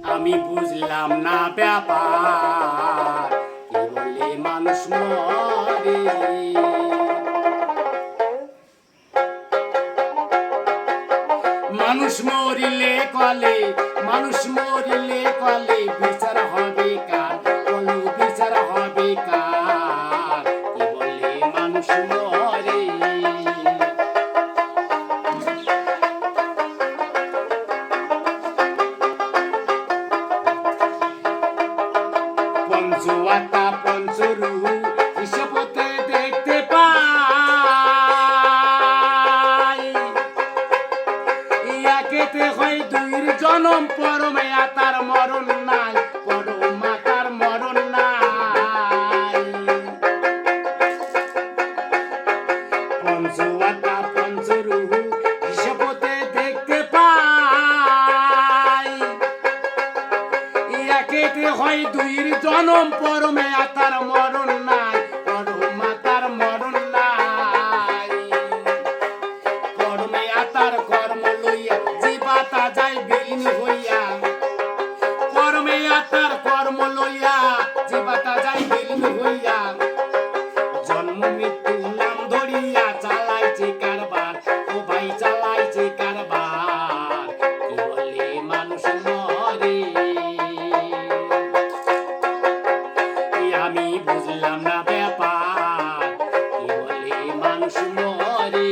আমি বুঝলাম না ব্যাপার কি বলে মানুষ মরে মানুষ মরিলে কলে বিচার হবে কার বলো বিচার হবে কার কি বলে মানুষ মরে পঞ্চুয়াতা পঞ্চরু হিসেবতে দেখতে পাই ইয়াকেতে হয় দুইর জনম পরমে আতার মরণ নাই পরমাতার মরণ নাই পঞ্চুয়াতা পঞ্চরু হিসেবতে দেখতে পাই ইয়াকেতে হয় দুইর জনম পরমে আতার মরণ নাই পরমাতার মরণ নাই পরমে আতার কর্ম লইয়া জীবাতা যায় বিলীন হইয়া পরমে আতার কর্ম লইয়া জীবাতা যায় বিলীন হইয়া জন্ম মৃত্যু নাম ধরিয়া চালাইছে কারবার ও ভাই চালাইছে কারবার কি বলে মানুষ মরে আমি বুঝলাম না ব্যাপার কি বলে মানুষ মরে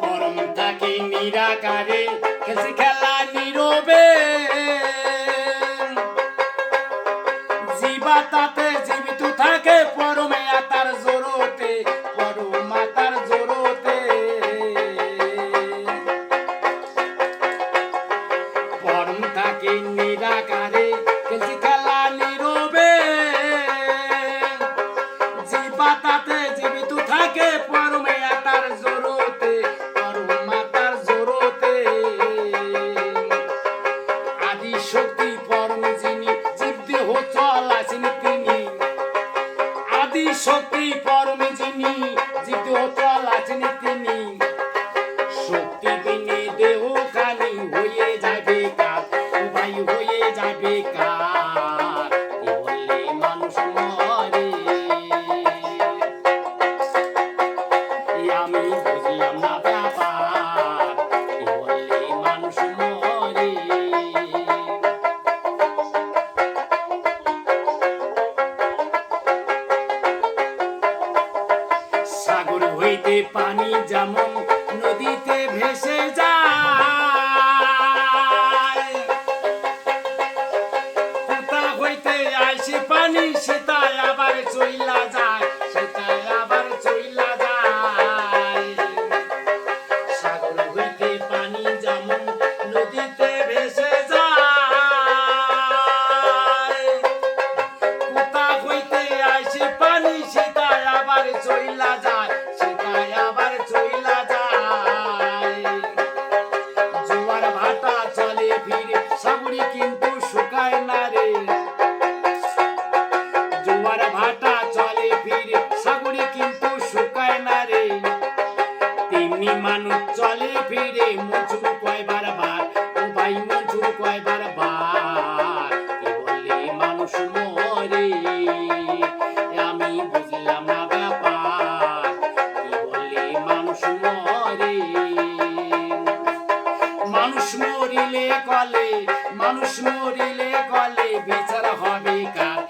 পরম থাকে নিরাকারে খেলছে খেলা নীরবে জীবাতাতে জীবিত থাকে পরমে আতার জোরতে পরমাতার জোরতে পরম থাকে নিরাকারে খেলছে খেলা নীরবে জীবাতাতে জীবিত থাকে পরমে আতার জোরতে পরমাতার জোরতে আদি শক্তি পরম যিনি জীব দেহ চলাছেন তিনি আদি শক্তি পরম যিনি জীব দেহ চলাছেন তিনি শক্তি বিনে দেহ খালি হয়ে যাবে কার ভাই হয়ে যাবে কার কি বলে মানুষ মরে আমি বুঝলাম না ব্যাপার কি বলে মানুষ মরে সাগর হইতে পানি যেমন নদীতে ভেসে যায় কোথা হইতে আসে পানি সেটাই আবার চইলা যায় সেটাই আবার চইলা যায় সাগর হইতে পানি যেমন নদীতে ভেসে যায় কোথা হইতে আসে পানি সেটাই আবার চইলা যায় সেটাই আবার চইলা যায় জোয়ার ভাটা চলে ফিরে সাগরে কিন্তু শুকায় না রে জোয়ার ভাটা চলে ফিরে সাগরে কিন্তু শুকায় না রে তেমনি মানুষ চলে ফিরে মজুর কয়বার বার ও ভাই মজুর কয়বার বার কি বলে মানুষ মরে আমি বুঝলাম না ব্যাপার কি বলে মানুষ মরে মানুষ মরিলে কলে বিচার হবে কার